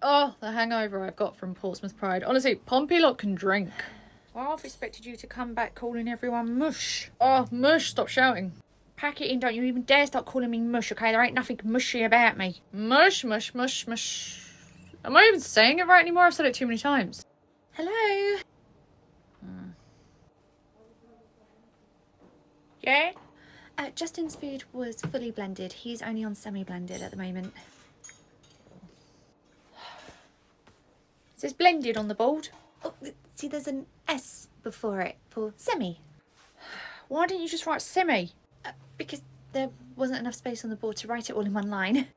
Oh, the hangover I've got from Portsmouth Pride. Honestly, Pompey lot can drink. Well, I've expected you to come back calling everyone mush. Oh, mush, stop shouting. Pack it in, don't you even dare start calling me mush, okay? There ain't nothing mushy about me. Mush, mush, mush, mush. Am I even saying it right anymore? I've said it too many times. Hello? Yeah? Justin's food was fully blended. He's only on semi-blended at the moment. It says blended on the board. Oh, see, there's an S before it for semi. Why didn't you just write semi? Because there wasn't enough space on the board to write it all in one line.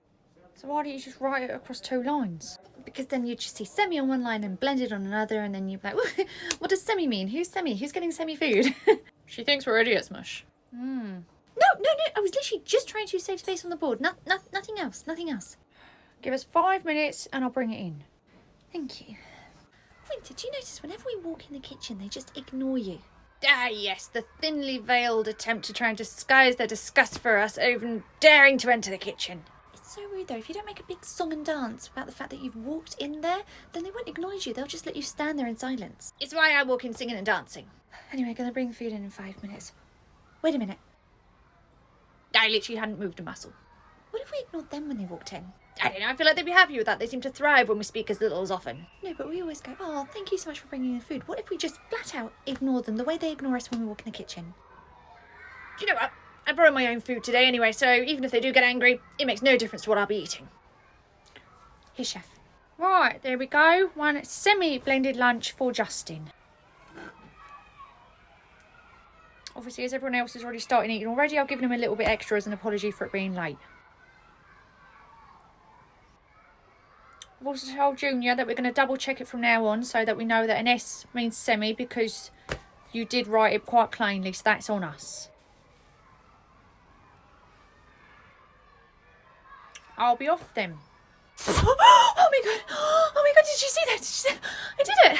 So why didn't you just write it across 2 lines? Because then you'd just see semi on one line and blended on another, and then you'd be like, what does semi mean? Who's semi? Who's getting semi food? She thinks we're idiots, Mush. No, I was literally just trying to save space on the board. Nothing else. Give us 5 minutes and I'll bring it in. Thank you. Winter, do you notice whenever we walk in the kitchen, they just ignore you? Ah, yes, the thinly veiled attempt to try and disguise their disgust for us, even daring to enter the kitchen. It's so rude though. If you don't make a big song and dance about the fact that you've walked in there, then they won't acknowledge you. They'll just let you stand there in silence. It's why I walk in singing and dancing. Anyway, gonna bring the food in 5 minutes. Wait a minute. I literally hadn't moved a muscle. What if we ignored them when they walked in? I don't know, I feel like they'd be happy with that. They seem to thrive when we speak as little as often. No, but we always go, oh, thank you so much for bringing the food. What if we just flat out ignore them the way they ignore us when we walk in the kitchen? Do you know what? I brought my own food today anyway, so even if they do get angry, it makes no difference to what I'll be eating. Here, chef. Right, there we go. One semi-blended lunch for Justin. Obviously, as everyone else is already starting eating already, I've given him a little bit extra as an apology for it being late. I've also told Junior that we're going to double check it from now on so that we know that an S means semi, because you did write it quite plainly, so that's on us. I'll be off then. Oh my god, did you see that? I did it!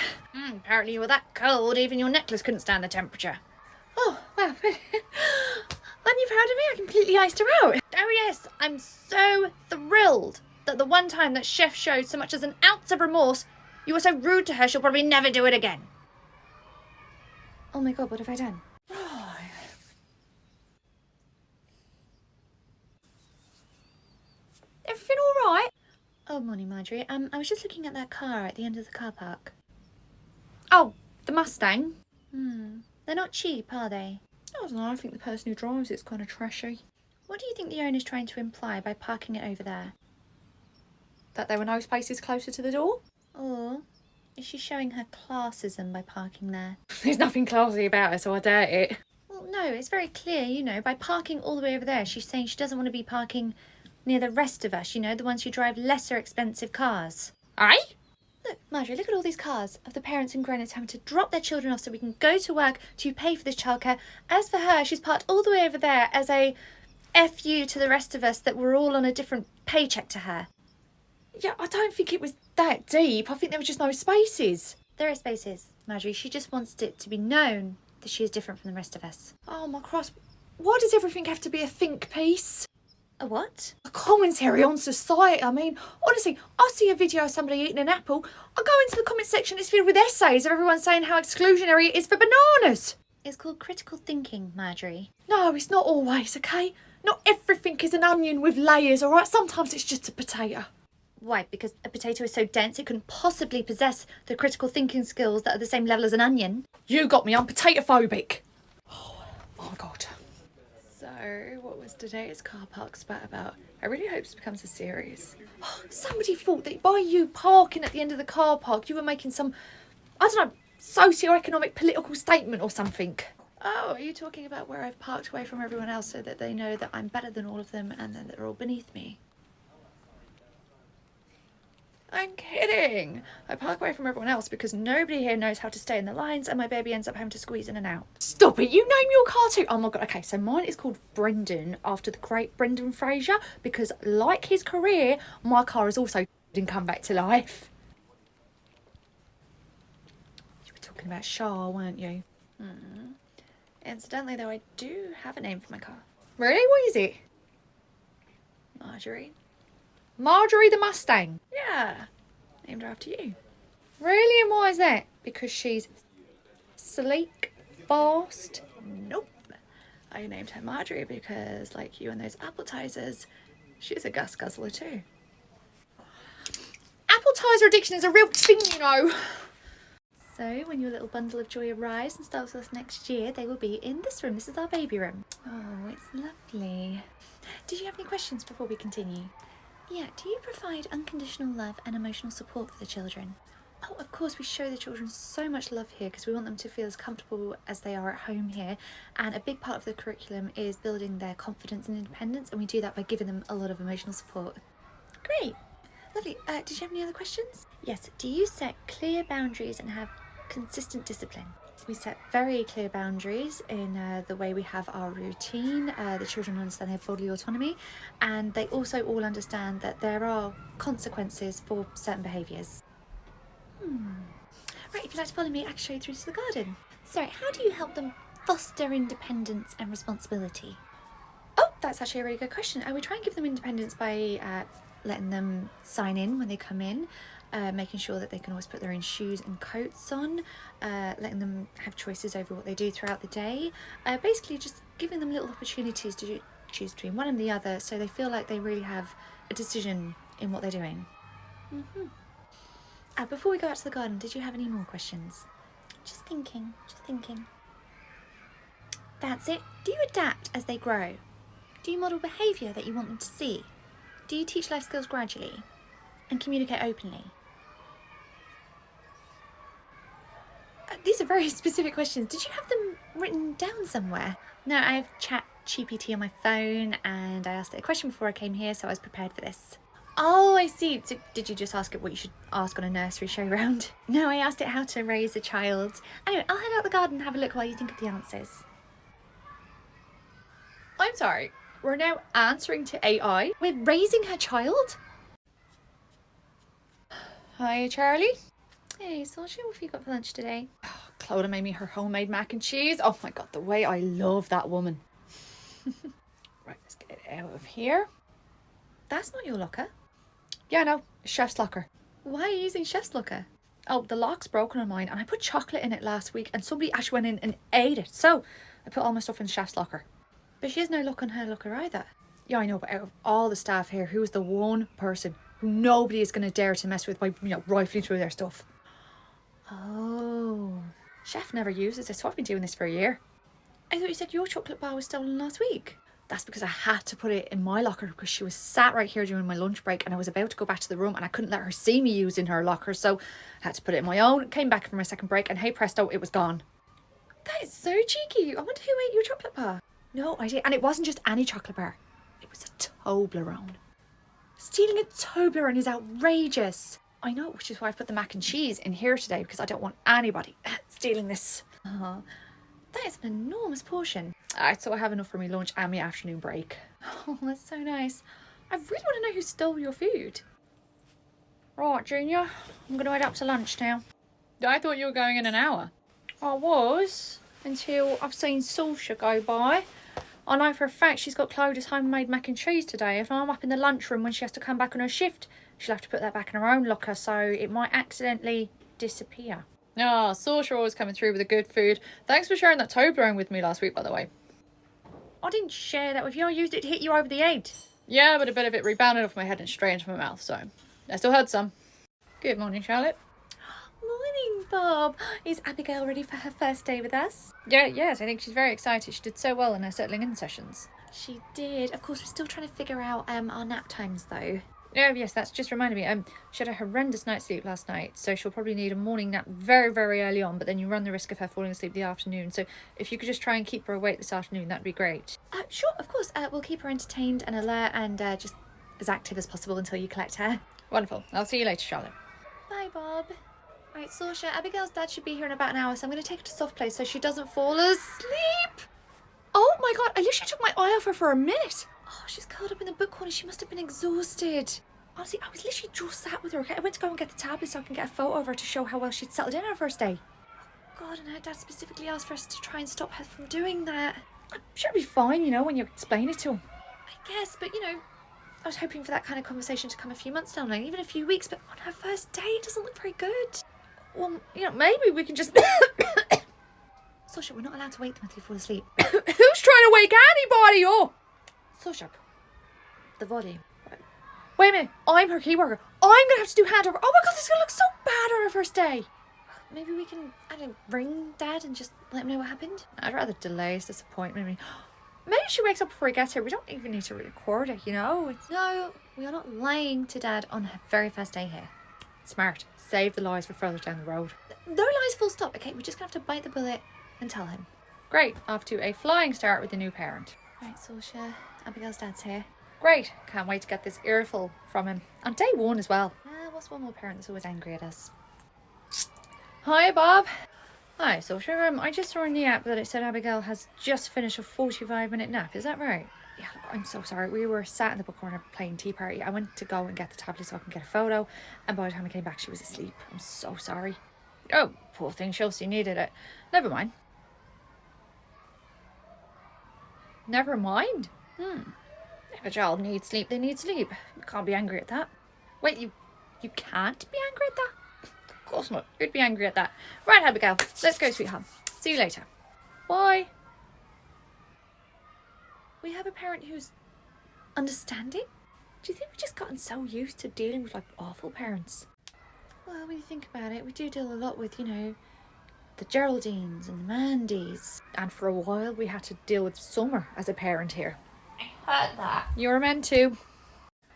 Apparently you were that cold, even your necklace couldn't stand the temperature. Oh, wow. Aren't you proud of me? I completely iced her out. Oh yes, I'm so thrilled that the one time that Chef showed so much as an ounce of remorse, you were so rude to her she'll probably never do it again. Oh my god, what have I done? Everything all right? Oh, morning, Marjorie. I was just looking at that car at the end of the car park. Oh, the Mustang? They're not cheap, are they? I don't know, I think the person who drives it's kind of trashy. What do you think the owner's trying to imply by parking it over there? That there were no spaces closer to the door? Or is she showing her classism by parking there? There's nothing classy about her, so I doubt it. Well, no, it's very clear, you know, by parking all the way over there, she's saying she doesn't want to be parking near the rest of us, you know, the ones who drive lesser expensive cars. Aye? Look, Marjorie, look at all these cars of the parents and grown-ups having to drop their children off so we can go to work to pay for this childcare. As for her, she's parked all the way over there as a FU to the rest of us that we're all on a different paycheck to her. Yeah, I don't think it was that deep. I think there were just no spaces. There are spaces, Marjorie. She just wants it to be known that she is different from the rest of us. Oh my cross. Why does everything have to be a think piece? A what? A commentary on society. I mean, honestly, I see a video of somebody eating an apple, I go into the comment section, it's filled with essays of everyone saying how exclusionary it is for bananas. It's called critical thinking, Marjorie. No, it's not always, okay? Not everything is an onion with layers, alright? Sometimes it's just a potato. Why? Because a potato is so dense it couldn't possibly possess the critical thinking skills that are the same level as an onion. You got me, I'm potato phobic. Oh my god. So, what was today's car park spat about? I really hope this becomes a series. Somebody thought that by you parking at the end of the car park, you were making some, I don't know, socio-economic political statement or something. Oh, are you talking about where I've parked away from everyone else so that they know that I'm better than all of them and then they're all beneath me? I'm kidding. I park away from everyone else because nobody here knows how to stay in the lines and my baby ends up having to squeeze in and out. Stop it, you name your car too. Oh my god, okay, so mine is called Brendan after the great Brendan Fraser because like his career, my car has also come back to life. You were talking about Shah, weren't you? Incidentally though, I do have a name for my car. Really? What is it? Marjorie. Marjorie the Mustang. Yeah. named her after you. Really? And why is that? Because she's sleek, fast? Nope. I named her Marjorie because, like you and those appetizers, she's a gas guzzler too. Appetizer addiction is a real thing, you know. So when your little bundle of joy arrives and starts with us next year, they will be in this room. This is our baby room. Oh, it's lovely. Did you have any questions before we continue? Yeah, do you provide unconditional love and emotional support for the children? Oh, of course, we show the children so much love here because we want them to feel as comfortable as they are at home here. And a big part of the curriculum is building their confidence and independence, and we do that by giving them a lot of emotional support. Great. Lovely. Did you have any other questions? Yes. Do you set clear boundaries and have consistent discipline? We set very clear boundaries in the way we have our routine. The children understand their bodily autonomy, and they also all understand that there are consequences for certain behaviours. Right, if you'd like to follow me, I can show you through to the garden. So, how do you help them foster independence and responsibility? Oh, that's actually a really good question. We try and give them independence by letting them sign in when they come in, making sure that they can always put their own shoes and coats on, letting them have choices over what they do throughout the day. Basically just giving them little opportunities to choose between one and the other so they feel like they really have a decision in what they're doing. Before we go out to the garden, did you have any more questions? Just thinking. That's it. Do you adapt as they grow? Do you model behaviour that you want them to see? Do you teach life skills gradually and communicate openly? These are very specific questions. Did you have them written down somewhere? No, I have ChatGPT on my phone and I asked it a question before I came here, so I was prepared for this. Oh, I see. So did you just ask it what you should ask on a nursery show round? No, I asked it how to raise a child. Anyway, I'll head out the garden and have a look while you think of the answers. I'm sorry, we're now answering to AI? We're raising her child? Hi, Charlie. Hey, Saoirse, what have you got for lunch today? Clodagh made me her homemade mac and cheese. Oh my god, the way I love that woman. Right, let's get it out of here. That's not your locker. Yeah, no, chef's locker. Why are you using chef's locker? Oh, the lock's broken on mine and I put chocolate in it last week and somebody actually went in and ate it. So I put all my stuff in chef's locker. But she has no lock on her locker either. Yeah, I know, but out of all the staff here, who is the one person who nobody is going to dare to mess with by, rifling through their stuff? Oh. Chef never uses this, so I've been doing this for a year. I thought you said your chocolate bar was stolen last week. That's because I had to put it in my locker because she was sat right here during my lunch break and I was about to go back to the room and I couldn't let her see me using her locker, so I had to put it in my own. Came back for my second break and hey presto, it was gone. That is so cheeky. I wonder who ate your chocolate bar. No idea. And it wasn't just any chocolate bar. It was a Toblerone. Stealing a Toblerone is outrageous. I know, which is why I put the mac and cheese in here today because I don't want anybody stealing this. That is an enormous portion. Alright, so I have enough for my lunch and my afternoon break. Oh, that's so nice. I really want to know who stole your food. Right, Junior. I'm going to head up to lunch now. I thought you were going in an hour. I was, until I've seen Saoirse go by. I know for a fact she's got Clodough's homemade mac and cheese today. If I'm up in the lunchroom when she has to come back on her shift, she'll have to put that back in her own locker, so it might accidentally disappear. Ah, Saoirse always coming through with the good food. Thanks for sharing that Toblerone with me last week, by the way. I didn't share that with you. I used it to hit you over the head. Yeah, but a bit of it rebounded off my head and straight into my mouth, so I still had some. Good morning, Charlotte. Morning, Bob. Is Abigail ready for her first day with us? Yes, I think she's very excited. She did so well in her settling in sessions. She did. Of course, we're still trying to figure out our nap times, though. Oh, yes, that's just reminded me. She had a horrendous night's sleep last night, so she'll probably need a morning nap very, very early on, but then you run the risk of her falling asleep the afternoon. So if you could just try and keep her awake this afternoon, that'd be great. Sure, of course. We'll keep her entertained and alert and just as active as possible until you collect her. Wonderful. I'll see you later, Charlotte. Bye, Bob. Right, Saoirse, Abigail's dad should be here in about an hour, so I'm going to take her to soft play so she doesn't fall asleep. Oh my god, I literally took my eye off her for a minute. Oh, she's curled up in the book corner. She must have been exhausted. Honestly, I was literally just sat with her. Okay? I went to go and get the tablet so I can get a photo of her to show how well she'd settled in her first day. God, and her dad specifically asked for us to try and stop her from doing that. I'm sure it'll be fine, when you explain it to him. I guess, but I was hoping for that kind of conversation to come a few months down the line, even a few weeks, but on her first date, it doesn't look very good. Well, you know, maybe we can just... Sasha, we're not allowed to wake them until you fall asleep. Who's trying to wake anybody up? Sasha, the volume. Wait a minute, I'm her key worker. I'm going to have to do handover. Oh my God, this is going to look so bad on her first day. Maybe we can, I don't know, ring Dad and just let him know what happened? I'd rather delay his disappointment. Maybe she wakes up before he gets here. We don't even need to record it, you know? No, we are not lying to Dad on her very first day here. Smart. Save the lies for further down the road. No lies, full stop. Okay, we're just going to have to bite the bullet and tell him. Great. Off to a flying start with the new parent. Right, Sasha, Abigail's dad's here. Great. Can't wait to get this earful from him. On day one as well. What's one more parent that's always angry at us? Hi, Bob. Hi, so sure, I just saw in the app that it said Abigail has just finished a 45-minute nap. Is that right? Yeah, look, I'm so sorry. We were sat in the book corner playing tea party. I went to go and get the tablet so I can get a photo, and by the time I came back, she was asleep. I'm so sorry. Oh, poor thing, Chelsea needed it. Never mind. Never mind? If a child needs sleep, they need sleep. You can't be angry at that. Wait, you can't be angry at that? Of course not. You'd be angry at that. Right, Abigail. Let's go, sweetheart. See you later. Bye. We have a parent who's understanding? Do you think we've just gotten so used to dealing with, like, awful parents? Well, when you think about it, we do deal a lot with, you know, the Geraldines and the Mandys. And for a while, we had to deal with Summer as a parent here. I heard that. You were meant to.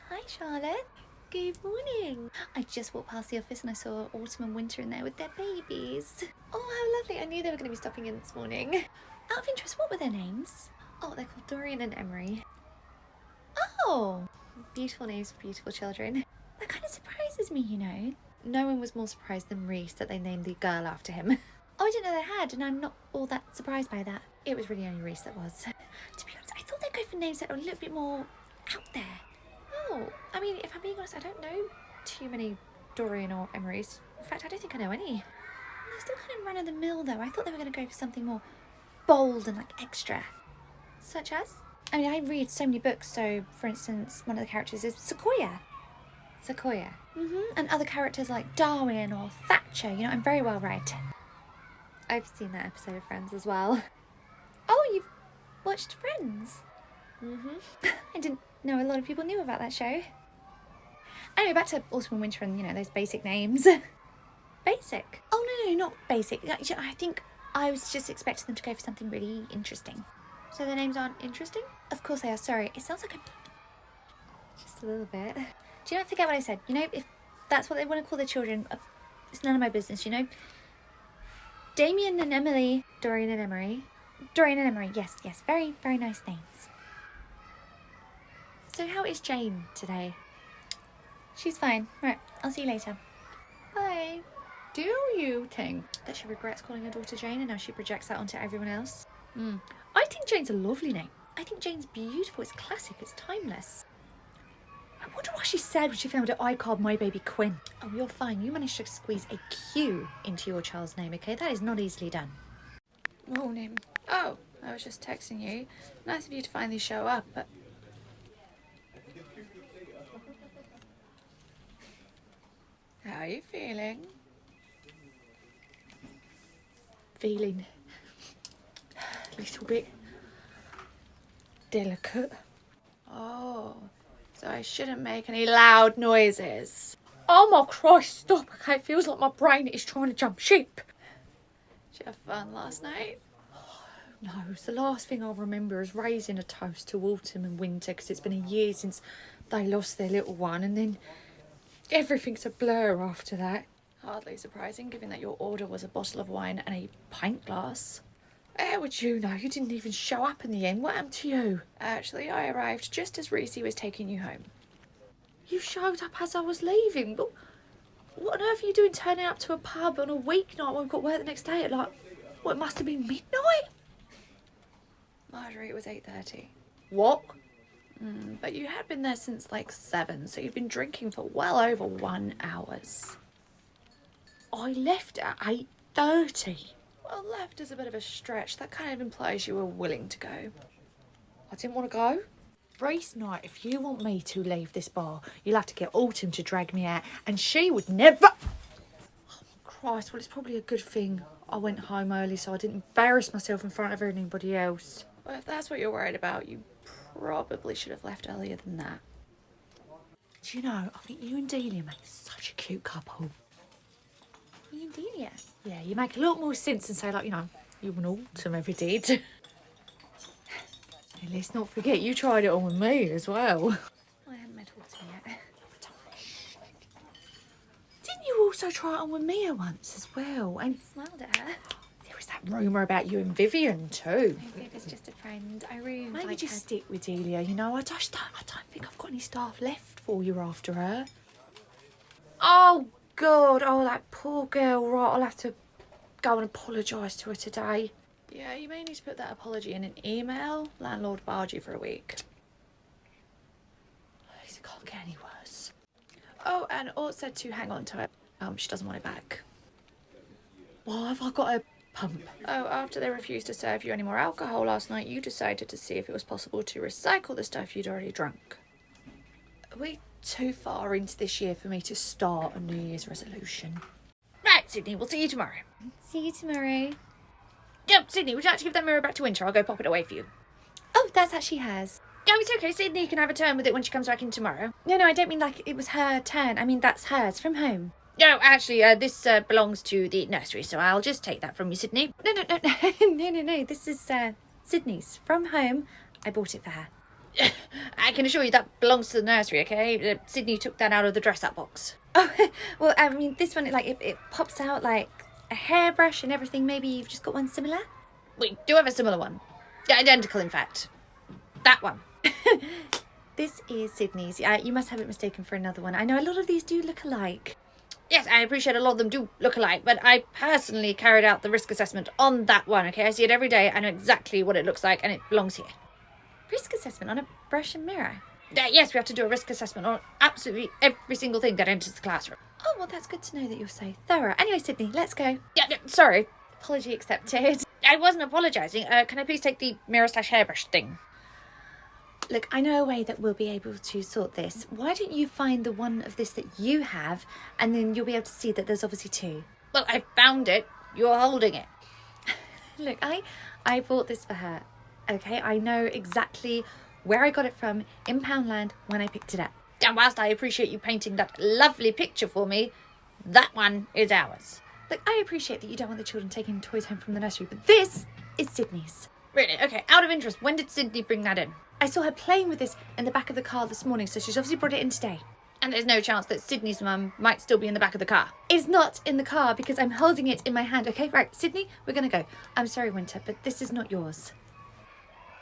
Hi, Charlotte. Good morning. I just walked past the office and I saw Autumn and Winter in there with their babies. Oh, how lovely. I knew they were going to be stopping in this morning. Out of interest, what were their names? Oh, they're called Dorian and Emery. Oh, beautiful names for beautiful children. That kind of surprises me, you know. No one was more surprised than Reese that they named the girl after him. Oh, I didn't know they had, and I'm not all that surprised by that. It was really only Reese that was. To be honest, I thought they'd go for names that are a little bit more out there. Oh, I mean, if I'm being honest, I don't know too many Dorian or Emerys. In fact, I don't think I know any. They're still kind of run-of-the-mill, though. I thought they were going to go for something more bold and, like, extra. Such as? I mean, I read so many books, so, for instance, one of the characters is Sequoia. Sequoia. And other characters like Darwin or Thatcher, you know, I'm very well read. I've seen that episode of Friends as well. Oh, you've watched Friends? I didn't know a lot of people knew about that show. Anyway, back to Autumn and Winter and, you know, those basic names. Basic? Oh, no, not basic. I think I was just expecting them to go for something really interesting. So their names aren't interesting? Of course they are, sorry. It sounds like I'm... Just a little bit. Do you not forget what I said? You know, if that's what they want to call their children, it's none of my business, you know? Damien and Emily, Dorian and Emery. Dorian and Emery, yes, very, very nice names. So how is Jane today? She's fine. Right, I'll see you later. Bye. Do you think? That she regrets calling her daughter Jane and now she projects that onto everyone else? I think Jane's a lovely name. I think Jane's beautiful. It's classic. It's timeless. I wonder what she said when she found out I called my baby Quinn. Oh, you're fine. You managed to squeeze a Q into your child's name, okay? That is not easily done. Morning. Oh, I was just texting you. Nice of you to finally show up, but... How are you feeling? Feeling a little bit delicate. Oh, so I shouldn't make any loud noises. Oh my Christ, stop. Okay, it feels like my brain is trying to jump ship. Did you have fun last night? No, it's the last thing I remember is raising a toast to autumn and winter because it's been a year since they lost their little one, and then everything's a blur after that. Hardly surprising, given that your order was a bottle of wine and a pint glass. How would you know? You didn't even show up in the end. What happened to you? Actually, I arrived just as Reese was taking you home. You showed up as I was leaving. But what on earth are you doing turning up to a pub on a weeknight when we've got work the next day at, like, what, it must have been midnight? Marjorie, it was 8:30. What? But you had been there since like 7, so you'd been drinking for well over 1 hour. I left at 8:30. Well, left is a bit of a stretch. That kind of implies you were willing to go. I didn't want to go. Race night, if you want me to leave this bar, you'll have to get Autumn to drag me out, and she would never... Oh, Christ, well, it's probably a good thing I went home early so I didn't embarrass myself in front of anybody else. Well, if that's what you're worried about, you probably should have left earlier than that. Do you know, I think you and Delia make such a cute couple. Me and Delia? Yeah, you make a lot more sense than say, like, you know, you and Autumn ever did. And let's not forget, you tried it on with me as well. I haven't met Autumn yet. Didn't you also try it on with Mia once as well? And Smiled at her. there was that rumour about you and Vivian too. Maybe it was just a friend. I really Maybe like just her. stick with Delia, you know. I don't think I've got any staff left for you after her. Oh, God. Oh, that poor girl. Right, I'll have to go and apologise to her today. Yeah, you may need to put that apology in an email. Landlord barred you for a week. It can't get any worse. Oh, and Ort said to hang on to it. She doesn't want it back. Why have I got a pump? Oh, after they refused to serve you any more alcohol last night, you decided to see if it was possible to recycle the stuff you'd already drunk. Are we too far into this year for me to start a New Year's resolution? Right, Sydney, we'll see you tomorrow. See you tomorrow. Yep, Sydney, would you like to give that mirror back to Winter? I'll go pop it away for you. Oh, that's actually hers. No, it's okay. Sydney can have a turn with it when she comes back in tomorrow. No, I don't mean like it was her turn. I mean, that's hers from home. No, actually, this belongs to the nursery, so I'll just take that from you, Sydney. No. This is Sydney's from home. I bought it for her. I can assure you that belongs to the nursery, okay? Sydney took that out of the dress-up box. Oh, well, I mean, this one, like, it pops out like a hairbrush and everything. Maybe you've just got one similar? We do have a similar one. Identical, in fact. That one. This is Sydney's. You must have it mistaken for another one. I know a lot of these do look alike. Yes, I appreciate a lot of them do look alike, but I personally carried out the risk assessment on that one, okay? I see it every day. I know exactly what it looks like, and it belongs here. Risk assessment on a brush and mirror? Yes, we have to do a risk assessment on absolutely every single thing that enters the classroom. Oh, well, that's good to know that you're so thorough. Anyway, Sydney, let's go. Yeah, no, sorry. Apology accepted. I wasn't apologising. Can I please take the mirror/hairbrush thing? Look, I know a way that we'll be able to sort this. Why don't you find the one of this that you have, and then you'll be able to see that there's obviously two. Well, I found it. You're holding it. Look, I bought this for her. Okay, I know exactly where I got it from in Poundland when I picked it up. And whilst I appreciate you painting that lovely picture for me, that one is ours. Look, I appreciate that you don't want the children taking toys home from the nursery, but this is Sydney's. Really? Okay, out of interest, when did Sydney bring that in? I saw her playing with this in the back of the car this morning, so she's obviously brought it in today. And there's no chance that Sydney's mum might still be in the back of the car? It's not in the car because I'm holding it in my hand. Okay, right, Sydney, we're going to go. I'm sorry, Winter, but this is not yours.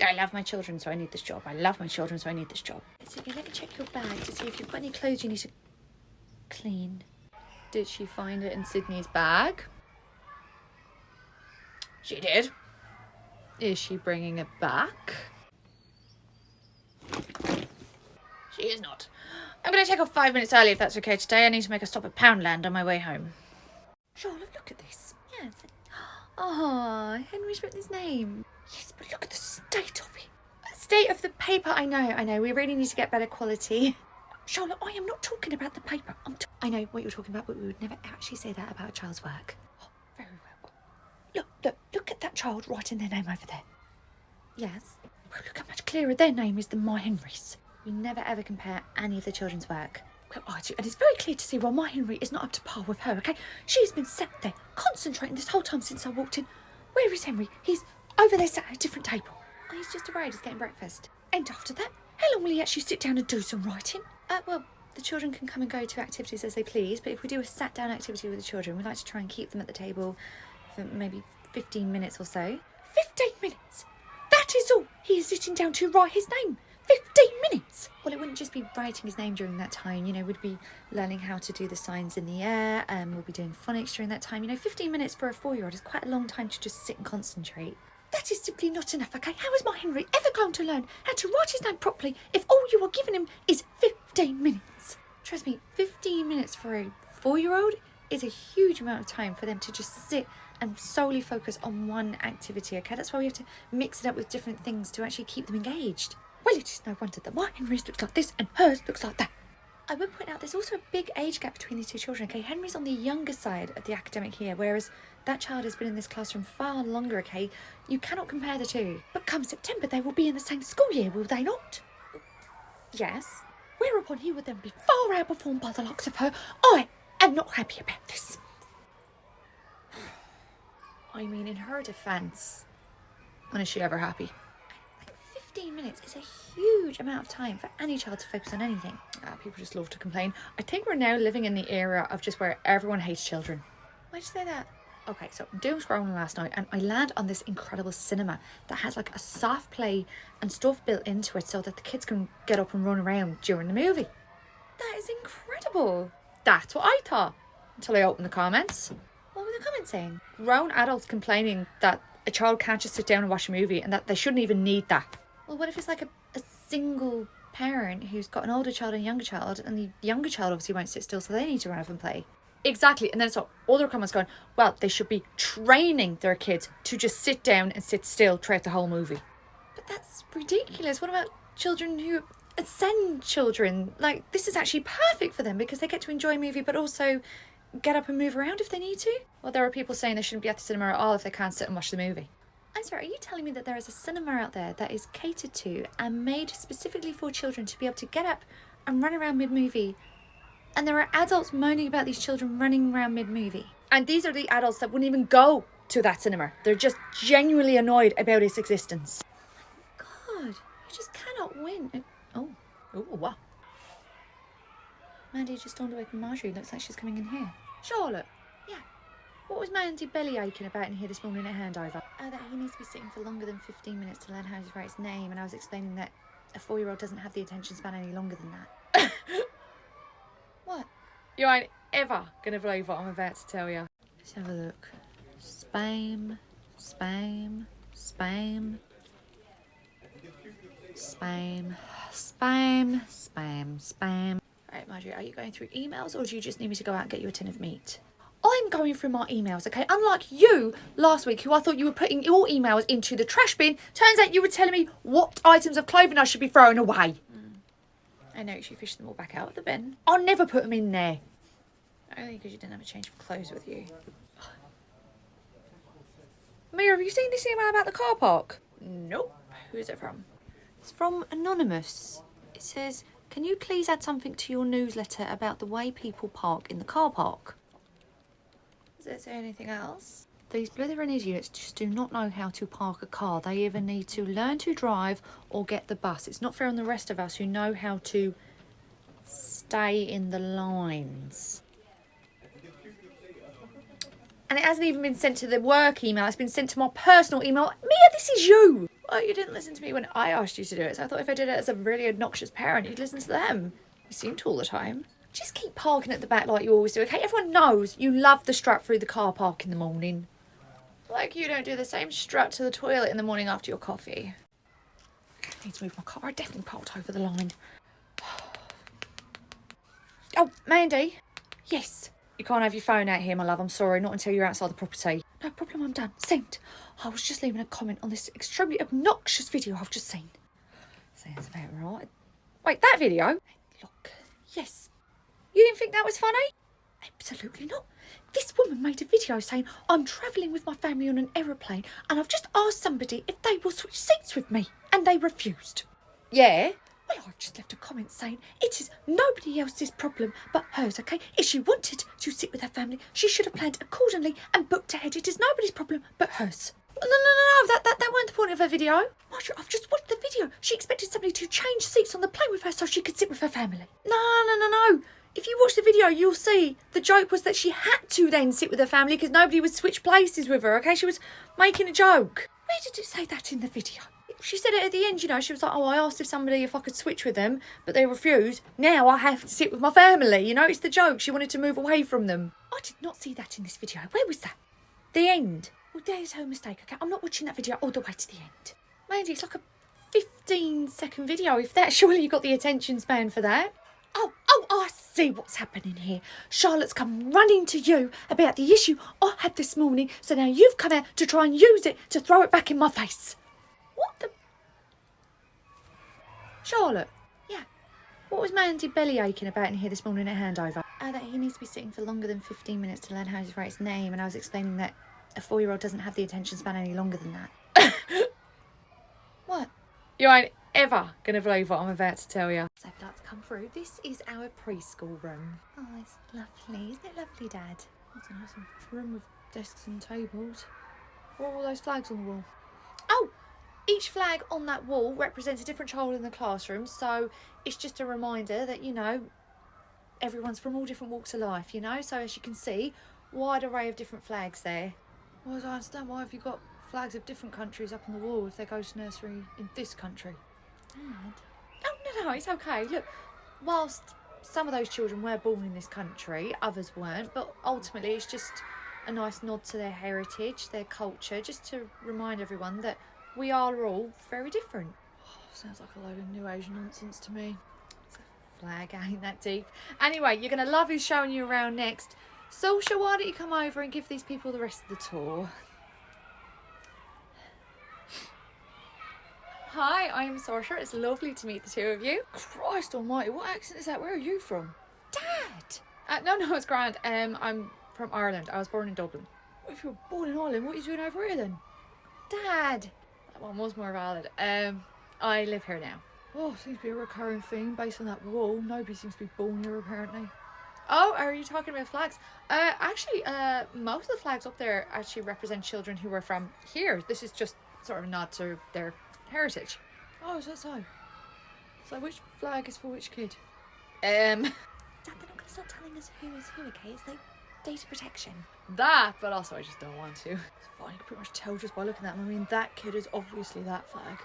I love my children, so I need this job. I love my children, so I need this job. Sydney, let me check your bag to see if you've got any clothes you need to clean. Did she find it in Sydney's bag? She did. Is she bringing it back? She is not. I'm going to take off 5 minutes early if that's okay today. I need to make a stop at Poundland on my way home. Charlotte, look at this. Yes. Oh, Henry's written his name. Yes, but look at the state of it. State of the paper, I know. We really need to get better quality. Charlotte, I am not talking about the paper. I know what you're talking about, but we would never actually say that about a child's work. Oh, very well. Look at that child writing their name over there. Yes. Well, look how much clearer their name is than my Henry's. We never ever compare any of the children's work. Well, I do, and it's very clear to see why my Henry is not up to par with her, okay? She's been sat there, concentrating this whole time since I walked in. Where is Henry? He's over there sat at a different table. Oh, he's just arrived, he's getting breakfast. And after that, how long will he actually sit down and do some writing? Well, the children can come and go to activities as they please, but if we do a sat-down activity with the children, we like to try and keep them at the table for maybe 15 minutes or so. 15 minutes? That is all he is sitting down to write his name. 15 minutes! Well, it wouldn't just be writing his name during that time, we'd be learning how to do the signs in the air, we'll be doing phonics during that time. 15 minutes for a 4-year-old is quite a long time to just sit and concentrate. That is simply not enough, okay? How is my Henry ever going to learn how to write his name properly if all you are giving him is 15 minutes? Trust me, 15 minutes for a 4-year-old is a huge amount of time for them to just sit and solely focus on one activity, okay? That's why we have to mix it up with different things to actually keep them engaged. Well, it is no wonder that my Henry's looks like this and hers looks like that. I would point out there's also a big age gap between these two children, okay? Henry's on the younger side of the academic year, whereas that child has been in this classroom far longer, okay? You cannot compare the two. But come September, they will be in the same school year, will they not? Yes. Whereupon he would then be far outperformed by the likes of her. I am not happy about this. I mean, in her defence, when is she ever happy? 15 minutes is a huge amount of time for any child to focus on anything. People just love to complain. I think we're now living in the era of just where everyone hates children. Why'd you say that? Okay, so I'm doom scrolling last night and I land on this incredible cinema that has like a soft play and stuff built into it so that the kids can get up and run around during the movie. That is incredible. That's what I thought until I opened the comments. What were the comments saying? Grown adults complaining that a child can't just sit down and watch a movie and that they shouldn't even need that. Well, what if it's like a single parent who's got an older child and a younger child, and the younger child obviously won't sit still, so they need to run up and play? Exactly. And then so other comments going, well, they should be training their kids to just sit down and sit still throughout the whole movie. But that's ridiculous. What about children who send children? Like, this is actually perfect for them because they get to enjoy a movie but also get up and move around if they need to. Well, there are people saying they shouldn't be at the cinema at all if they can't sit and watch the movie. I'm sorry, are you telling me that there is a cinema out there that is catered to and made specifically for children to be able to get up and run around mid-movie, and there are adults moaning about these children running around mid-movie? And these are the adults that wouldn't even go to that cinema. They're just genuinely annoyed about its existence. God, you just cannot win. Oh, what? Mandy just stormed away from Marjorie. Looks like she's coming in here. Charlotte? Yeah. What was Mandy belly aching about in here this morning at handover? That he needs to be sitting for longer than 15 minutes to learn how to write his name, and I was explaining that a 4-year-old doesn't have the attention span any longer than that. What? You ain't ever going to believe what I'm about to tell you. Let's have a look. Spam, spam, spam, spam, spam, spam, spam. Alright, Marjorie, are you going through emails or do you just need me to go out and get you a tin of meat? I'm going through my emails, okay? Unlike you last week, who I thought you were putting your emails into the trash bin, turns out you were telling me what items of clothing I should be throwing away. I noticed you fished them all back out of the bin. I'll never put them in there. Only because you didn't have a change of clothes with you. Mia, have you seen this email about the car park? Nope. Who is it from? It's from Anonymous. It says, can you please add something to your newsletter about the way people park in the car park? Does it say anything else? These blithering idiots just do not know how to park a car. They either need to learn to drive or get the bus. It's not fair on the rest of us who know how to stay in the lines. And it hasn't even been sent to the work email. It's been sent to my personal email. Mia, this is you. Well, you didn't listen to me when I asked you to do it, so I thought if I did it as a really obnoxious parent, you'd listen to them. You seem to all the time. Just keep parking at the back like you always do, okay? Everyone knows you love the strut through the car park in the morning. Like you don't do the same strut to the toilet in the morning after your coffee. I need to move my car. I definitely parked over the line. Oh, Mandy. Yes. You can't have your phone out here, my love. I'm sorry. Not until you're outside the property. No problem, I'm done. Sent. I was just leaving a comment on this extremely obnoxious video I've just seen. Sounds about right. Wait, that video? Look. Yes. You didn't think that was funny? Absolutely not. This woman made a video saying I'm travelling with my family on an aeroplane and I've just asked somebody if they will switch seats with me and they refused. Yeah? Well, I've just left a comment saying it is nobody else's problem but hers, okay? If she wanted to sit with her family, she should have planned accordingly and booked ahead. It is nobody's problem but hers. No, that weren't the point of her video. Marjorie, I've just watched the video. She expected somebody to change seats on the plane with her so she could sit with her family. No. If you watch the video, you'll see the joke was that she had to then sit with her family because nobody would switch places with her, okay? She was making a joke. Where did it say that in the video? She said it at the end, you know. She was like, oh, I asked if I could switch with them, but they refused. Now I have to sit with my family, you know? It's the joke. She wanted to move away from them. I did not see that in this video. Where was that? The end. Well, there's her mistake, okay? I'm not watching that video all the way to the end. Mandy, it's like a 15-second video. If that, surely you got the attention span for that. Oh, I see what's happening here. Charlotte's come running to you about the issue I had this morning, so now you've come out to try and use it to throw it back in my face. What the... Charlotte. Yeah. What was Mandy belly aching about in here this morning at handover? That he needs to be sitting for longer than 15 minutes to learn how to write his name, and I was explaining that a 4-year-old doesn't have the attention span any longer than that. What? You ain't ever going to believe what I'm about to tell you. So I'd like to come through. This is our preschool room. Oh, it's lovely. Isn't it lovely, Dad? It's a nice room with desks and tables. What are all those flags on the wall? Oh, each flag on that wall represents a different child in the classroom, so it's just a reminder that, you know, everyone's from all different walks of life, you know? So as you can see, wide array of different flags there. Well, I understand, why have you got flags of different countries up on the wall if they go to nursery in this country? Dad. Oh, no, it's okay. Look, whilst some of those children were born in this country, others weren't, but ultimately it's just a nice nod to their heritage, their culture, just to remind everyone that we are all very different. Oh, sounds like a load of New Asian nonsense to me. It's a flag, ain't that deep. Anyway, you're going to love who's showing you around next. Saoirse, why don't you come over and give these people the rest of the tour? Hi, I'm Saoirse. It's lovely to meet the two of you. Christ almighty, what accent is that? Where are you from? Dad! No, it's grand. I'm from Ireland. I was born in Dublin. Well, if you were born in Ireland, what are you doing over here then? Dad! That one was more valid. I live here now. Oh, seems to be a recurring theme based on that wall. Nobody seems to be born here apparently. Oh, are you talking about flags? Actually, most of the flags up there actually represent children who were from here. This is just sort of a nod to their heritage. Oh, is that so? So which flag is for which kid? Dad, they're not going to start telling us who is who, okay? It's like data protection. That, but also I just don't want to. It's fine, you can pretty much tell just by looking at them. I mean, that kid is obviously that flag.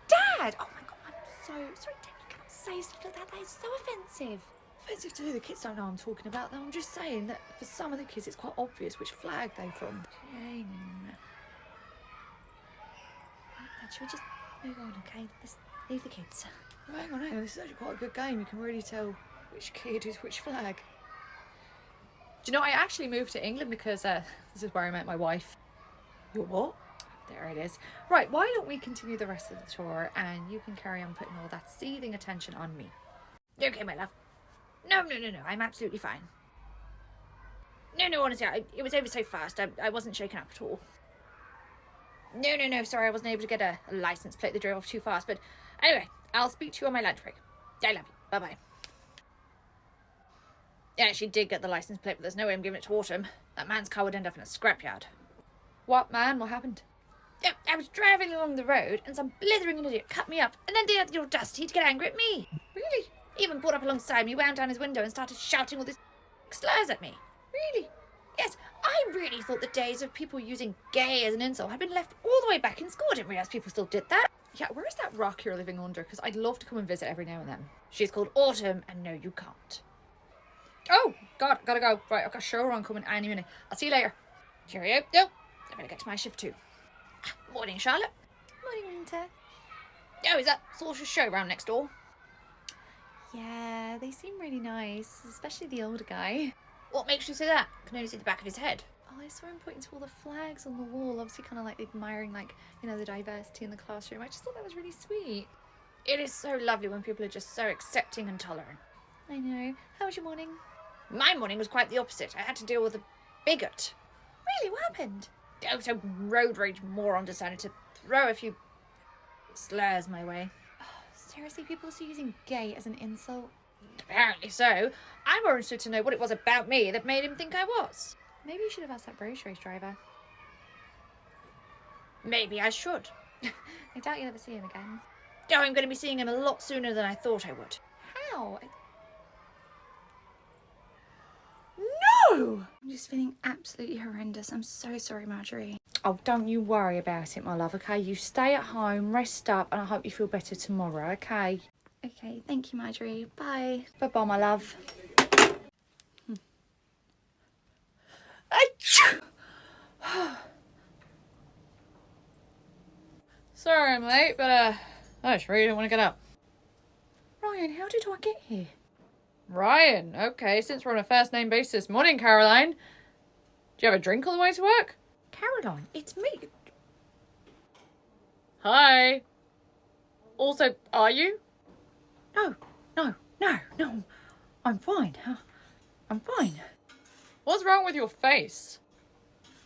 Dad! Oh my god, I'm so sorry, Dad, you cannot say stuff like that. That is so offensive. Offensive to who? The kids don't know I'm talking about them. I'm just saying that for some of the kids it's quite obvious which flag they're from. Dad, should we just move on, okay? Let's leave the kids. Oh, hang on, this is actually quite a good game. You can really tell which kid is which flag. Do you know, I actually moved to England because this is where I met my wife. Your what? There it is. Right, why don't we continue the rest of the tour and you can carry on putting all that seething attention on me. Okay, my love. No, I'm absolutely fine. No, honestly, it was over so fast. I wasn't shaken up at all. No, sorry, I wasn't able to get a license plate that drove off too fast. But anyway, I'll speak to you on my lunch break. I love you. Bye-bye. Yeah, she did get the license plate, but there's no way I'm giving it to Autumn. That man's car would end up in a scrapyard. What man? What happened? Yeah, I was driving along the road and some blithering idiot cut me up and then they had the audacity to get angry at me. Really? He even pulled up alongside me, wound down his window and started shouting all these slurs at me. Really? Yes, I really thought the days of people using gay as an insult had been left all the way back in school. I didn't realise people still did that. Yeah, where's that rock you're living under? Because I'd love to come and visit every now and then. She's called Autumn and no, you can't. Oh, God, gotta go. Right, I've got a show run coming any minute. I'll see you later. Cheerio. No, I better get to my shift too. Morning, Charlotte. Morning, Winter. Oh, is that Saoirse's show round next door? Yeah, they seem really nice, especially the older guy. What makes you say that? I can only see the back of his head. Oh, I saw him pointing to all the flags on the wall, obviously kind of like admiring, like, you know, the diversity in the classroom. I just thought that was really sweet. It is so lovely when people are just so accepting and tolerant. I know. How was your morning? My morning was quite the opposite. I had to deal with a bigot. Really? What happened? Oh, so road rage moron decided to throw a few slurs my way. Oh, seriously, people are still using gay as an insult? Apparently so. I'm more interested to know what it was about me that made him think I was. Maybe you should have asked that British race driver. Maybe I should. I doubt you'll ever see him again. Oh, I'm going to be seeing him a lot sooner than I thought I would. How? No! I'm just feeling absolutely horrendous. I'm so sorry, Marjorie. Oh, don't you worry about it, my love, okay? You stay at home, rest up, and I hope you feel better tomorrow, okay? Okay, thank you, Marjorie. Bye. Bye-bye, my love. Sorry I'm late, but I just really don't want to get up. Ryan, how did I get here? Ryan, okay, since we're on a first name basis. Morning, Caroline. Do you have a drink on the way to work? Caroline, it's me. Hi. Also, are you? No. I'm fine. I'm fine. What's wrong with your face?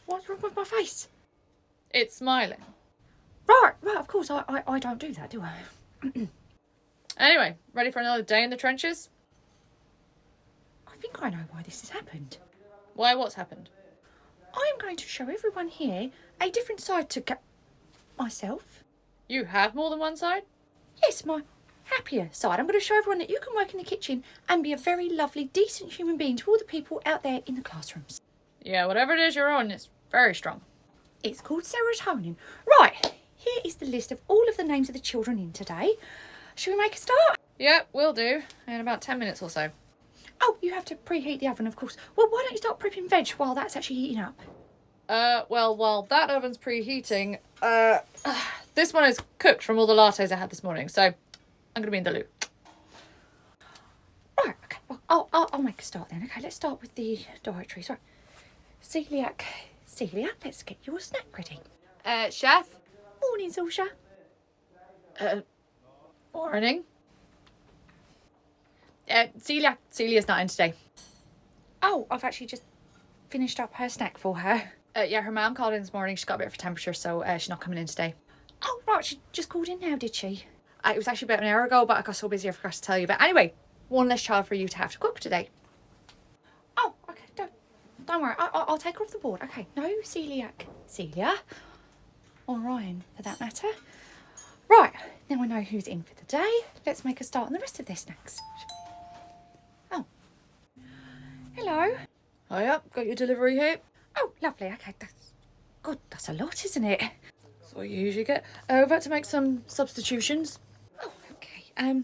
What's wrong with my face? It's smiling. Right, of course, I don't do that, do I? Anyway, ready for another day in the trenches? I think I know why this has happened. Why, what's happened? I am going to show everyone here a different side to myself. You have more than one side? Yes, my happier side. I'm going to show everyone that you can work in the kitchen and be a very lovely, decent human being to all the people out there in the classrooms. Yeah, whatever it is you're on, it's very strong. It's called serotonin. Right, here is the list of all of the names of the children in today. Shall we make a start? Yep, will do. In about 10 minutes or so. Oh, you have to preheat the oven, of course. Well, why don't you start prepping veg while that's actually heating up? Well, while that oven's preheating, this one is cooked from all the lattes I had this morning, so I'm going to be in the loop. Right, okay, well, I'll make a start then. Okay, let's start with the dietaries. Right, celiac, let's get your snack ready. Chef? Morning, Zulsha. Morning. Celia's not in today. Oh, I've actually just finished up her snack for her. Yeah, her mum called in this morning. She's got a bit of a temperature, so she's not coming in today. Oh, right, she just called in now, did she? It was actually about an hour ago, but I got so busy I forgot to tell you. But anyway, one less child for you to have to cook today. Oh, okay, don't worry, I'll take her off the board. Okay, no celiac. Celia. Or Ryan, for that matter. Right, now I know who's in for the day. Let's make a start on the rest of their snacks. Oh. Hello. Oh, yeah, got your delivery here. Oh, lovely. Okay, that's a lot, isn't it? That's what you usually get. We're about to make some substitutions. Oh, okay.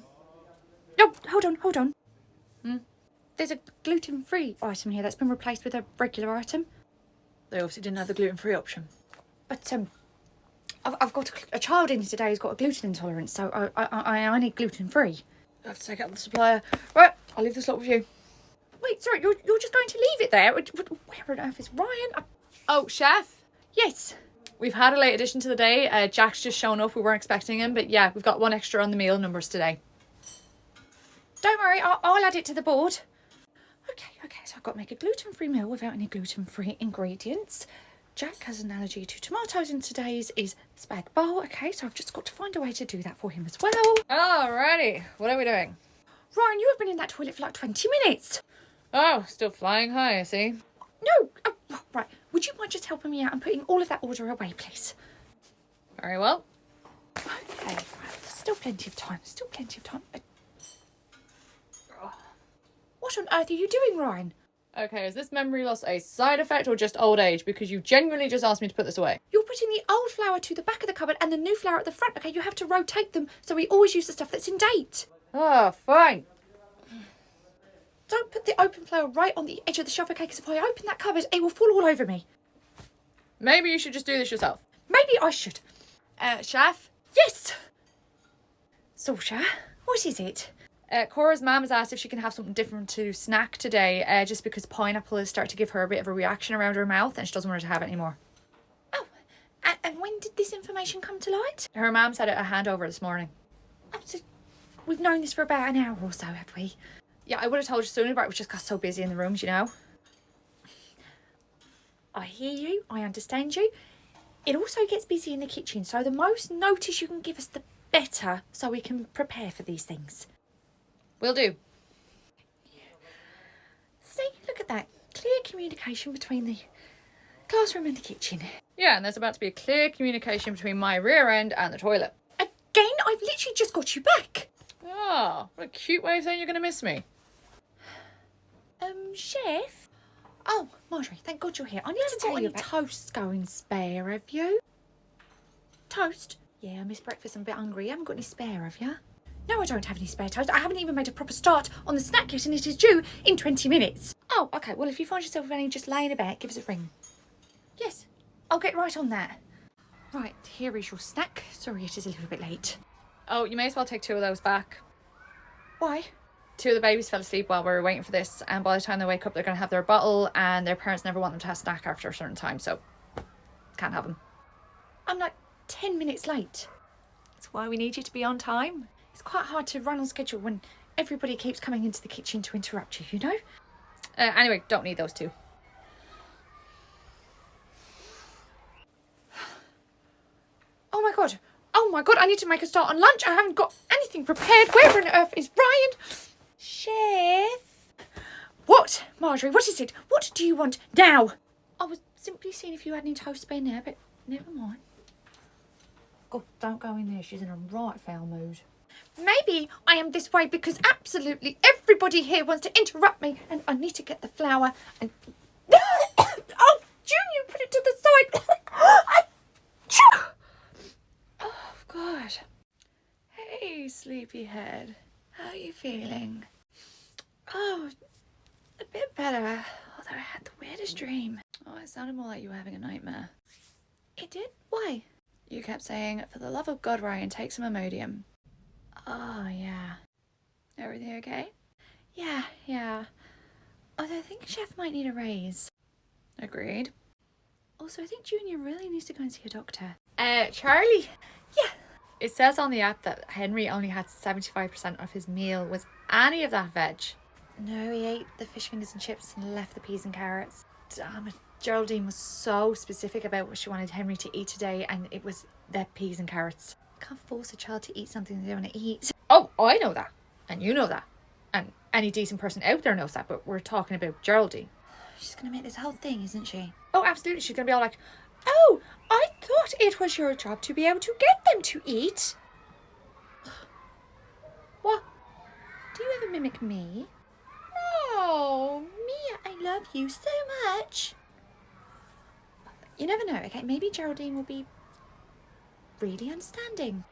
No, hold on. There's a gluten-free item here that's been replaced with a regular item. They obviously didn't have the gluten-free option. But I've got a child in today who's got a gluten intolerance, so I need gluten-free. I have to take out the supplier. Right, I'll leave this lot with you. Wait, sorry, you're just going to leave it there? Where on earth is Ryan? Oh, chef? Yes. We've had a late addition to the day. Jack's just shown up. We weren't expecting him, but yeah, we've got one extra on the meal numbers today. Don't worry, I'll add it to the board. Okay, so I've got to make a gluten-free meal without any gluten-free ingredients. Jack has an allergy to tomatoes and today's is spag bowl. Okay, so I've just got to find a way to do that for him as well. Alrighty, what are we doing? Ryan, you have been in that toilet for like 20 minutes. Oh, still flying high, I see. No, right. Would you mind just helping me out and putting all of that order away, please? Very well. Okay, right. Still plenty of time. What on earth are you doing, Ryan? Okay, is this memory loss a side effect or just old age? Because you genuinely just asked me to put this away. You're putting the old flour to the back of the cupboard and the new flour at the front. Okay, you have to rotate them so we always use the stuff that's in date. Oh, fine. Don't put the open flour right on the edge of the shelf, okay? Because if I open that cupboard, it will fall all over me. Maybe you should just do this yourself. Maybe I should. Chef? Yes! Zulsha, what is it? Cora's mum has asked if she can have something different to snack today, just because pineapple is starting to give her a bit of a reaction around her mouth and she doesn't want her to have it anymore. Oh, and when did this information come to light? Her mum said it a handover this morning. Oh, so we've known this for about an hour or so, have we? Yeah, I would have told you sooner, but we just got so busy in the rooms, you know. I hear you, I understand you. It also gets busy in the kitchen, so the most notice you can give us, the better, so we can prepare for these things. Will do. See, look at that. Clear communication between the classroom and the kitchen. Yeah, and there's about to be a clear communication between my rear end and the toilet. Again? I've literally just got you back. Oh, what a cute way of saying you're going to miss me. Chef? Oh, Marjorie, thank God you're here. I need to tell you about... toasts going spare, have you? Toast? Yeah, I missed breakfast. I'm a bit hungry. You haven't got any spare, have you? No, I don't have any spare toast. I haven't even made a proper start on the snack yet and it is due in 20 minutes. Oh, okay. Well, if you find yourself with any just laying about, give us a ring. Yes, I'll get right on that. Right, here is your snack. Sorry, it is a little bit late. Oh, you may as well take 2 of those back. Why? 2 of the babies fell asleep while we were waiting for this, and by the time they wake up, they're going to have their bottle, and their parents never want them to have a snack after a certain time, so can't have them. I'm like 10 minutes late. That's why we need you to be on time. It's quite hard to run on schedule when everybody keeps coming into the kitchen to interrupt you, you know? Anyway, don't need those two. Oh my god. Oh my god, I need to make a start on lunch. I haven't got anything prepared. Where on earth is Ryan? Chef? What? Marjorie, what is it? What do you want now? I was simply seeing if you had any toast spare now, but never mind. God, don't go in there. She's in a right foul mood. Maybe I am this way because absolutely everybody here wants to interrupt me and I need to get the flour and... Oh, Junior, put it to the side. Oh, God. Hey, sleepyhead. How are you feeling? Oh, a bit better. Although I had the weirdest dream. Oh, it sounded more like you were having a nightmare. It did? Why? You kept saying, for the love of God, Ryan, take some Imodium. Oh, yeah. Everything okay? Yeah. Although I think Chef might need a raise. Agreed. Also, I think Junior really needs to go and see a doctor. Charlie? Yeah. It says on the app that Henry only had 75% of his meal. Was any of that veg? No, he ate the fish fingers and chips and left the peas and carrots. Damn it. Geraldine was so specific about what she wanted Henry to eat today, and it was their peas and carrots. Can't force a child to eat something they don't want to eat. Oh, I know that. And you know that. And any decent person out there knows that, but we're talking about Geraldine. She's going to make this whole thing, isn't she? Oh, absolutely. She's going to be all like, oh, I thought it was your job to be able to get them to eat. What? Do you ever mimic me? No, Mia, I love you so much. You never know, okay? Maybe Geraldine will be really understanding.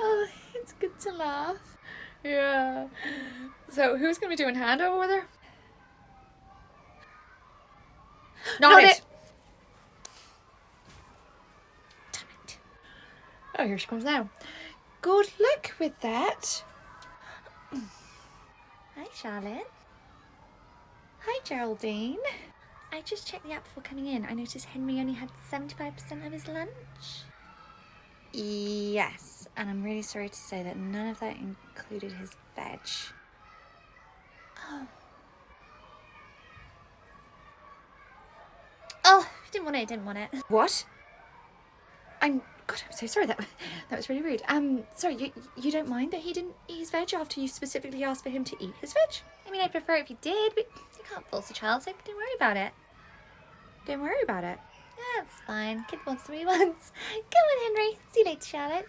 Oh, it's good to laugh. Yeah. So who's going to be doing handover with her? Not it. Damn it. Oh, here she comes now. Good luck with that. Hi, Charlotte. Hi, Geraldine. I just checked the app before coming in. I noticed Henry only had 75% of his lunch. Yes, and I'm really sorry to say that none of that included his veg. Oh, didn't want it. What? God, I'm so sorry. That was really rude. Sorry, you don't mind that he didn't eat his veg after you specifically asked for him to eat his veg? I mean, I'd prefer if he did, but you can't force a child, so don't worry about it. Don't worry about it. That's fine. Kid wants to be once. Come on, Henry. See you later, Charlotte.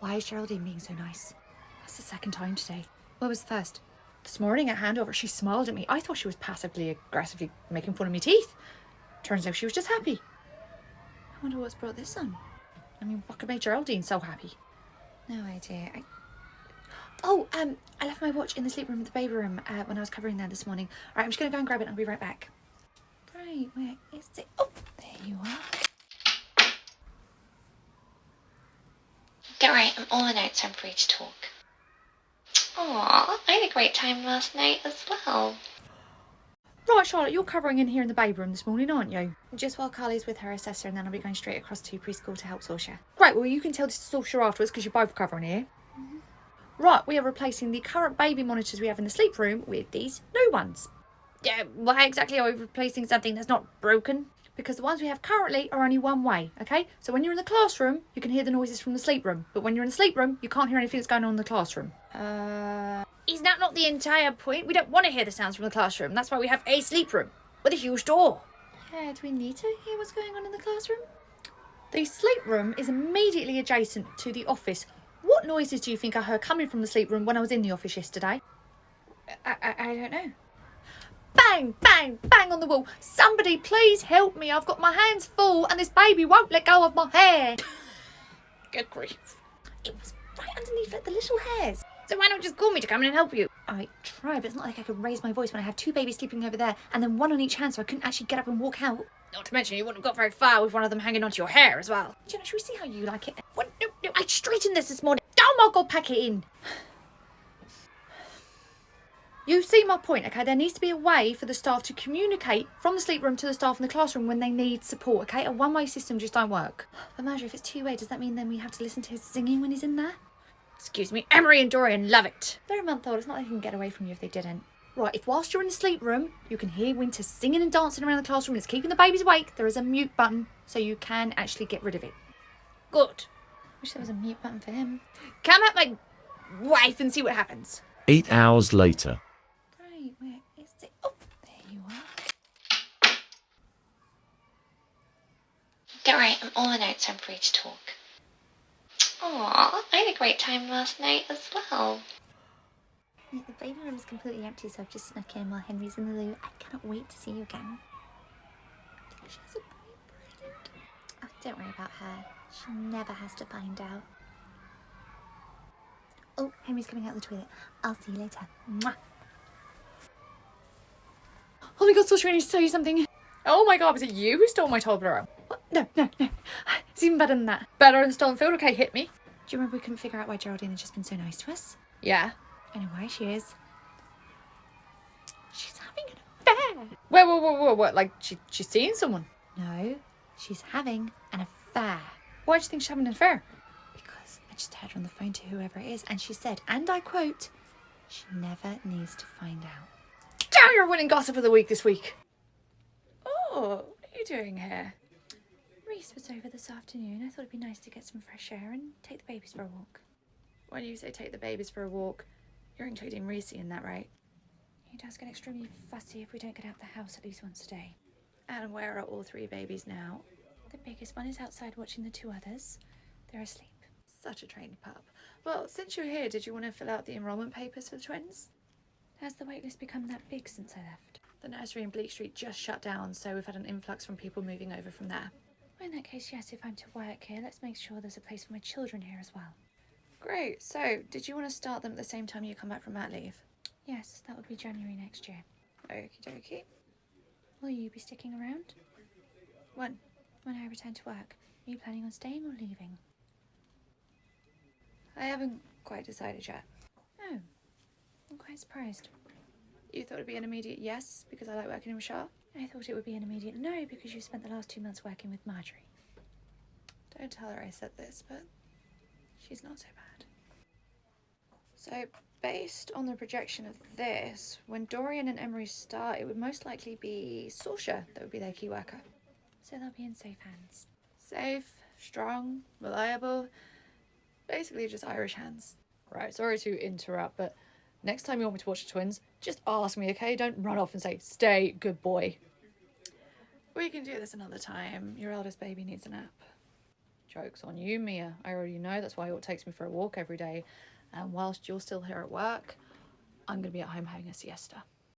Why is Geraldine being so nice? That's the second time today. What was the first? This morning at handover, she smiled at me. I thought she was passively aggressively making fun of my teeth. Turns out she was just happy. I wonder what's brought this on. I mean, what could make Geraldine so happy? No idea. I left my watch in the sleep room of the baby room when I was covering there this morning. All right, I'm just going to go and grab it and I'll be right back. Right, where is it? Oh, there you are. Don't worry, I'm all the notes, so I'm free to talk. Aw, I had a great time last night as well. Right, Charlotte, you're covering in here in the baby room this morning, aren't you? Just while Carly's with her assessor, and then I'll be going straight across to preschool to help Sorsha. Right, well, you can tell this to Sorsha afterwards because you're both covering here. Mm-hmm. Right, we are replacing the current baby monitors we have in the sleep room with these new ones. Yeah, why exactly are we replacing something that's not broken? Because the ones we have currently are only one way, okay? So when you're in the classroom, you can hear the noises from the sleep room. But when you're in the sleep room, you can't hear anything that's going on in the classroom. Is that not the entire point? We don't want to hear the sounds from the classroom. That's why we have a sleep room with a huge door. Yeah, do we need to hear what's going on in the classroom? The sleep room is immediately adjacent to the office. What noises do you think I heard coming from the sleep room when I was in the office yesterday? I don't know. Bang, bang, bang on the wall. Somebody please help me. I've got my hands full and this baby won't let go of my hair. Good grief. It was right underneath like the little hairs. So why not just call me to come in and help you? I tried, but it's not like I could raise my voice when I have two babies sleeping over there and then one on each hand, so I couldn't actually get up and walk out. Not to mention you wouldn't have got very far with one of them hanging onto your hair as well. Jenna, should we see how you like it? What? No, I straightened this morning. Oh my God, pack it in. You see my point, okay? There needs to be a way for the staff to communicate from the sleep room to the staff in the classroom when they need support, okay? A one-way system just don't work. But Marjorie, if it's two-way, does that mean then we have to listen to his singing when he's in there? Excuse me, Emery and Dorian love it. They're a month old. It's not like they can get away from you if they didn't. Right, if whilst you're in the sleep room, you can hear Winter singing and dancing around the classroom and it's keeping the babies awake, there is a mute button so you can actually get rid of it. Good. Wish there was a mute button for him. Come at my wife and see what happens. 8 hours later. Right, where is it? Oh, there you are. Don't worry, I'm all the notes, I'm free to talk. Aw, I had a great time last night as well. Yeah, the baby room is completely empty, so I've just snuck in while Henry's in the loo. I cannot wait to see you again. I think she has a boyfriend. Oh, don't worry about her. She never has to find out. Oh, Henry's coming out of the toilet. I'll see you later. Mwah. Oh my god, Saoirse, I need to tell you something. Oh my god, was it you who stole my Toblerone? What? No. It's even better than that. Better than stolen food? Okay, hit me. Do you remember we couldn't figure out why Geraldine had just been so nice to us? Yeah. I know why she is. She's having an affair. What? Like, she's seeing someone? No, she's having an affair. Why do you think she's having an affair? Because I just heard her on the phone to whoever it is, and she said, and I quote, she never needs to find out. Damn, you're winning gossip of the week this week. Oh, what are you doing here? Reese was over this afternoon. I thought it'd be nice to get some fresh air and take the babies for a walk. When you say take the babies for a walk, you're including Reese in that, right? He does get extremely fussy if we don't get out the house at least once a day. And where are all three babies now? The biggest one is outside watching the two others. They're asleep. Such a trained pup. Well, since you're here, did you want to fill out the enrolment papers for the twins? Has the waitlist become that big since I left? The nursery in Bleak Street just shut down, so we've had an influx from people moving over from there. Well, in that case, yes, if I'm to work here, let's make sure there's a place for my children here as well. Great. So, did you want to start them at the same time you come back from mat leave? Yes, that would be January next year. Okie dokie. Will you be sticking around? When? When I return to work. Are you planning on staying or leaving? I haven't quite decided yet. Oh, I'm quite surprised. You thought it'd be an immediate yes because I like working with Shah? I thought it would be an immediate no because you spent the last 2 months working with Marjorie. Don't tell her I said this, but she's not so bad. So, based on the projection of this, when Dorian and Emery start, it would most likely be Saoirse that would be their key worker. So they'll be in safe hands. Safe, strong, reliable, basically just Irish hands. Right, sorry to interrupt, but next time you want me to watch the twins, just ask me, okay? Don't run off and say, stay, good boy. We can do this another time. Your eldest baby needs a nap. Joke's on you, Mia. I already know that's why it takes me for a walk every day. And whilst you're still here at work, I'm going to be at home having a siesta.